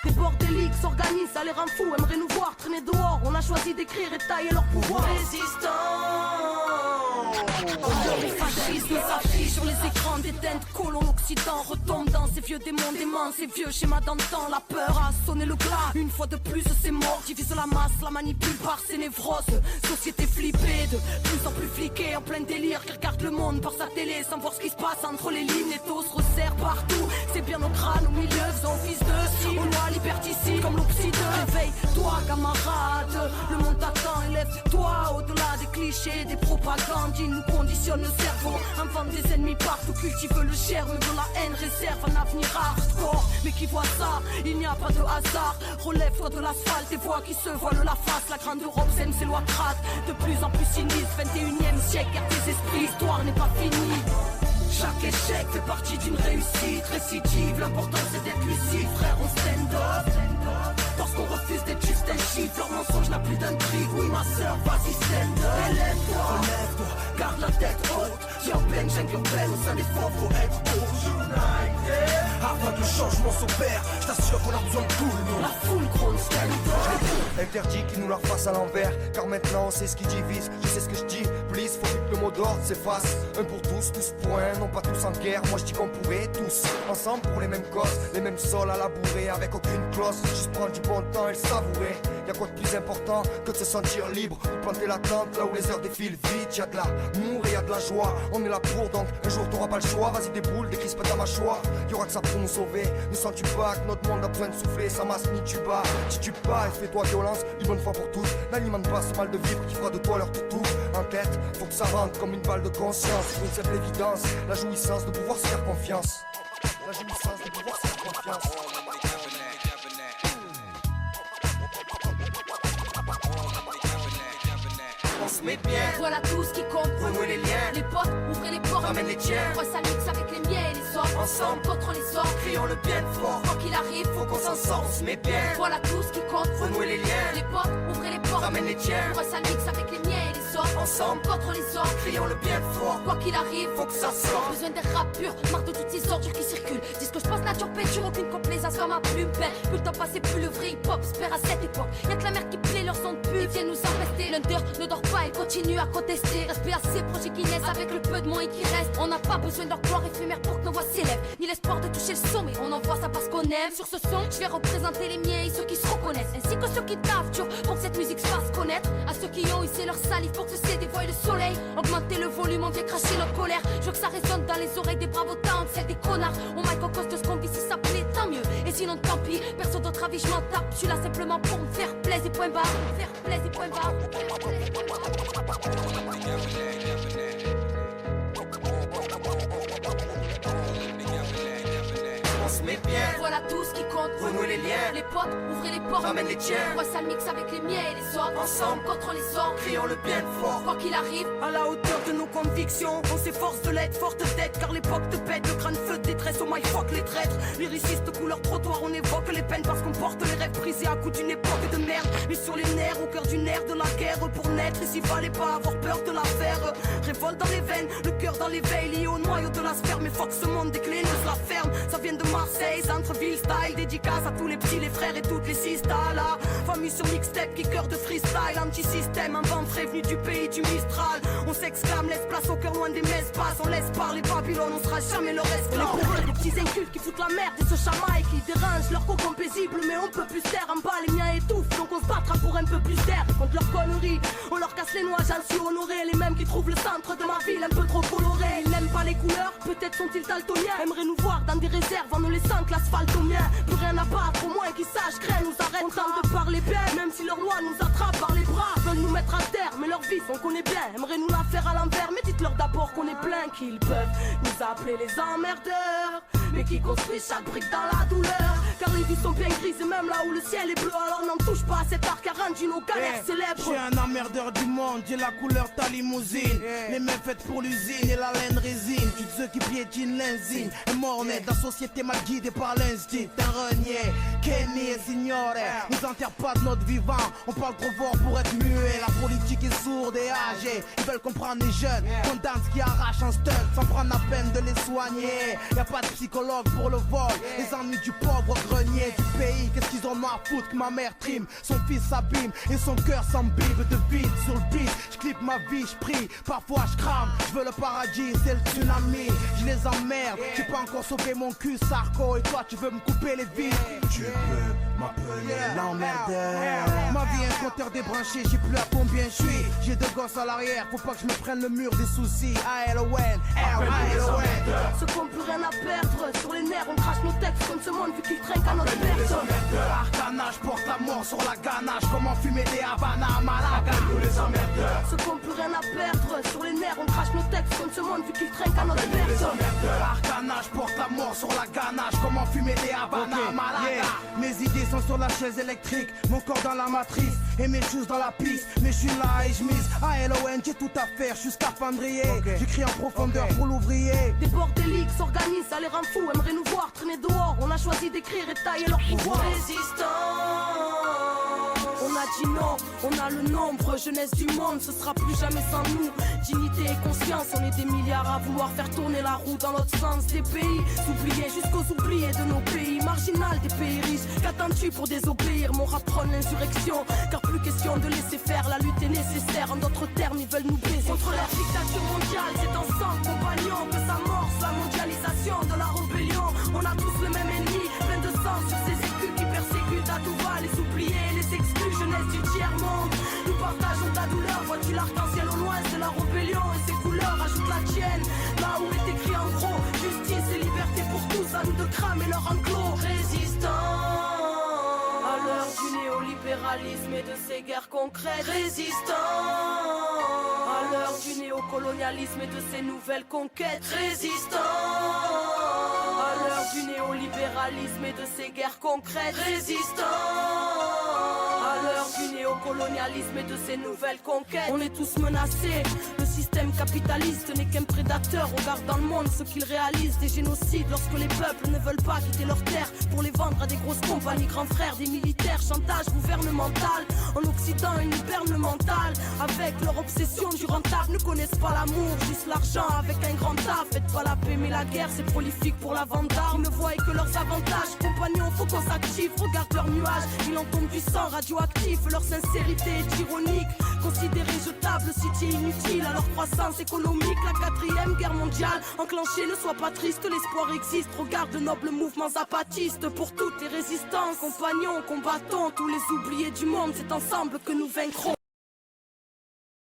Des bordéliques s'organisent, ça les rend fous. Aimeraient nous voir traîner dehors. On a choisi d'écrire et tailler leur pouvoir. Résistants. Les fascistes s'affichent sur les écrans des teintes colons occident. Retombe dans ces vieux démons déments, ces vieux schémas d'antan. La peur a sonné le glas. Une fois de plus c'est mort, divise la masse, la manipule par ses névroses. Société flippée, de plus en plus fliquée, en plein délire, qui regarde le monde par sa télé sans voir ce qui se passe entre les lignes. Les taux se resserrent partout, c'est bien nos crânes au milieu, faisant office de cible. On a liberticide comme l'obside. Réveille-toi camarade, le monde t'attend, élève-toi au-delà des clichés, des propagandes. Ils nous conditionnent le cerveau, inventent des ennemis partout, cultivent le germe de la haine, réserve un avenir hardcore. Mais qui voit ça, il n'y a pas de hasard. Relève-toi de l'asphalte, des voix qui se voilent la face. La grande Europe sème ses lois crades, de plus en plus sinistre. 21e siècle, car tes esprits, l'histoire n'est pas finie. Chaque échec fait partie d'une réussite récidive. L'important c'est d'être lucide, frère, on stand up. Parce qu'on refuse d'être juste un chiffre, leur mensonge n'a plus d'intrigue. Oui ma soeur, vas-y stand up. Élève-toi, relève-toi, garde la tête haute. J'ai en pleine jungle urbaine, au sein des forts faut être united. Avant que le changement s'opère, je t'assure qu'on a besoin de tout le monde. La foule gronde stand up. Interdit qu'ils nous la fassent à l'envers, car maintenant on sait ce qui divise. Je sais ce que je dis, please, faut vite que le mot d'ordre s'efface. Un pour tous pour un, non pas tous en guerre. Moi je dis qu'on pourrait tous, ensemble pour les mêmes causes, les mêmes sols à labourer, avec aucune clause. Juste prendre du bon temps et le savourer. Y'a quoi de plus important que de se sentir libre, de planter la tente là où les heures défilent vite. Y'a de l'amour et y'a de la joie, on est là pour, donc un jour t'auras pas le choix. Vas-y déboule, décrispe ta mâchoire, y'aura que ça pour nous sauver. Ne sens-tu pas que notre monde a besoin de souffler, ça masse ni tu bats. Si tu pas et fais-toi violence, une bonne fois pour toutes. N'alimente pas ce mal de vivre qui fera de toi leur toutou. En tête, faut que ça rentre comme une balle de conscience. Une simple évidence, la jouissance de pouvoir se faire confiance. La jouissance de pouvoir se faire confiance. On se met bien, voilà tout ce qui compte. Renouer les liens, les potes, ouvrez les portes, ramène les tiens. Moi ça mixe avec les miens et les autres. Ensemble contre les sorts, crions le bien fort. Quoi qu'il arrive, faut qu'on s'en sorte. On se met bien, voilà tout ce qui compte. Renouer les liens, les potes, ouvrez les portes, ramène les tiens. Moi ça mixe avec les miens et les autres. Ensemble contre les autres, crions le bien fort. Quoi qu'il arrive, faut que ça sorte. Besoin des rap purs, marre de toutes ces ordures qui circulent. Dis que je pense nature peinture, aucune complaisance vers ma plume. Plus le temps passé, plus le vrai hip-hop se perd à cette époque. Y'a que la mer qui plaît, leur son de pub. Ils viennent nous empester, l'hunter ne dort pas, il continue à contester. Respect à ces projets qui naissent avec le peu de moyens qui reste. On n'a pas besoin de leur gloire éphémère pour que nos voix s'élèvent, ni l'espoir de toucher le sommet. On envoie ça parce qu'on aime. Sur ce son, je vais représenter les miens et ceux qui se reconnaissent, ainsi que ceux qui taffent dur pour que cette musique se fasse connaître. À ceux qui ont hissé leur salive pour que ceci dévoile le soleil. Augmenter le volume, on vient cracher notre colère. Je veux que ça résonne dans les oreilles des bravos tantes, celles des connards. On mic en cause de ce qu'on vit, si ça plaît, tant mieux. Et sinon tant pis, perso d'autre avis, je m'en tape. Je suis là simplement pour me faire plaisir, point barre. Faire plaisir, point barre. On se met bien, voilà tout ce qui compte. Renouer les liens, les potes, ouvrez les portes, ramène les tiens. Moi ça mixe avec les miens et les autres. Ensemble contre les autres, crions le bien fort. Quoi qu'il arrive, à la hauteur de nos convictions, on s'efforce de l'être, forte tête. Car l'époque te pète, le crâne feu de détresse. Oh my fuck les traîtres, lyriciste couleur trottoir. On évoque les peines parce qu'on porte les rêves brisés à coups d'une époque de merde. Mais sur les nerfs, au cœur du nerf de la guerre. Pour naître, et s'il fallait pas avoir peur de la faire. Révolte dans les veines, le cœur dans les veilles, lié au noyau de la sphère. Mais fuck ce monde des clés, ne se la ferme. Ça vient de Marseille, centre-ville style. Dédicace à tous les petits, les frères et toutes les sistas là. Famille sur mixtape, kicker de freestyle. Anti-système, un vent frais venu du pays du Mistral. On s'exclame, laisse place au cœur loin des messes passes. On laisse parler Babylone, on sera jamais leur esclave. Pour eux, des petits incultes qui foutent la merde et se chamaillent, qui dérangent leur cocon paisible. Mais on peut plus taire, en bas les miens étouffent. Donc on se battra pour un peu plus d'air. Contre leurs conneries, on leur casse les noix, j'en suis honoré. Les mêmes qui trouvent le centre de ma ville un peu trop coloré. Ils n'aiment pas les couleurs, peut-être sont-ils daltoniens. Aimeraient nous voir dans des réserves en nous laissant que l'asphalte au mien. Plus rien à battre, au moins qu'ils sachent que rien nous arrête. On tente de parler bien, même si leur loi nous attrape par les bras. Veulent nous mettre à terre, mais leur vie on connaît bien. Aimeraient nous la faire à l'envers, mais dites-leur d'abord qu'on est plein. Qu'ils peuvent nous appeler les emmerdeurs, mais qui construisent chaque brique dans la douleur. Car les vies sont bien grises et même là où le ciel est bleu. Alors n'en touche pas à cet arc qui a rendu nos galères célèbres. J'ai un emmerdeur du monde, j'ai la couleur de ta limousine. Les mains faites pour l'usine et la laine résine. Tu ceux qui piétinent l'insigne et mort-né de la société mal guidée par l'instinct. Un renier, Kenny et Signore. Nous enterrent pas de notre vivant, on parle trop fort pour être muet. La politique est sourde et âgée, ils veulent comprendre les jeunes. Condamne ce qui arrache un stunt sans prendre la peine de les soigner. Y'a pas de psychologue pour le vol, les ennuis du pauvre grenier du pays. Qu'est-ce qu'ils en ont à foutre que ma mère trime. Son fils s'abîme et son cœur s'embibe de vide sur le beat. Je clip ma vie, je prie, parfois je crame. Je veux le paradis, c'est le tsunami. Je les emmerde, j'ai pas encore sauvé mon cul, Sarko. Et toi tu veux me couper les vies. Tu peux m'appeler l'emmerdeur. Ma vie est un compteur débranché, j'ai plus à combien je suis. J'ai deux gosses à l'arrière, faut pas que je me prenne le mur des soucis. A-L-O-N, R-I-O-N. Ceux qui ont plus rien à perdre, sur les nerfs on crache nos textes comme ce monde vu qu'ils trinquent à notre personne. Arcana, je porte la mort sur la ganache. Comment fumer des Havana à Malaga. Nous les emmerdeurs. Ceux qui ont plus rien à perdre, sur les nerfs on crache nos textes comme ce monde vu qu'ils trinquent à notre personne. Arcana, je porte la mort sur la ganache. Comment fumer des Havana à Malaga. Mes idées sont sur la chaise électrique, mon corps dans la matrice et mes choses dans la piste. Mais je suis là et je mise A-L-O-N, j'ai tout à faire, je suis scaphandrier. J'écris en profondeur pour l'ouvrier. Des bordéliques s'organisent, ça les rend fous, aimeraient nous voir traîner dehors. On a choisi d'écrire et tailler leur pouvoir. Résistants. On a dit non, on a le nombre, jeunesse du monde, ce sera plus jamais sans nous. Dignité et conscience, on est des milliards à vouloir faire tourner la roue dans l'autre sens des pays. S'oublier jusqu'aux oubliés de nos pays, marginal des pays riches. Qu'attends-tu pour désobéir? Mon rap prône l'insurrection, car plus question de laisser faire, la lutte est nécessaire. En d'autres termes, ils veulent nous baiser. Contre la dictature mondiale, c'est ensemble, compagnons, que s'amorce la mondialisation de la rébellion. On a tous le même ennemi, plein de sang sur ces écus qui persécutent à tout va. Les oubliés, les exclus, jeunesse du tiers-monde. Nous partageons ta douleur, vois-tu l'arc-en-ciel au loin, c'est la rébellion et ses couleurs, ajoute la tienne. Là où est écrit en gros, justice et liberté pour tous, à nous de cramer leur enclos. Résistants à l'heure du néolibéralisme et de ses guerres concrètes. Résistants à l'heure du néocolonialisme et de ses nouvelles conquêtes. Résistants à l'heure du néolibéralisme et de ses guerres concrètes. Résistants à l'heure du néocolonialisme et de ses nouvelles conquêtes. On est tous menacés, le système capitaliste n'est qu'un prédateur. Regarde dans le monde ce qu'il réalise, des génocides lorsque les peuples ne veulent pas quitter leurs terres pour les vendre à des grosses compagnies, grands frères, des militaires, chantage gouvernemental. En Occident une hiberne mentale, avec leur obsession du rentable, ne connaissent pas l'amour, juste l'argent avec un grand A. Faites pas la paix mais la guerre, c'est prolifique pour la vente d'armes. Ils ne voient que leurs avantages, compagnons, faut qu'on s'active. Regarde leurs nuages, il en tombe du sang radioactif. Leur sincérité est ironique, considérée jetable, cité inutile à leur croissance économique. La 4e guerre mondiale enclenchée, ne sois pas triste, l'espoir existe. Regarde de nobles mouvements zapatistes pour toutes les résistances. Compagnons, combattons, tous les oubliés du monde, c'est ensemble que nous vaincrons.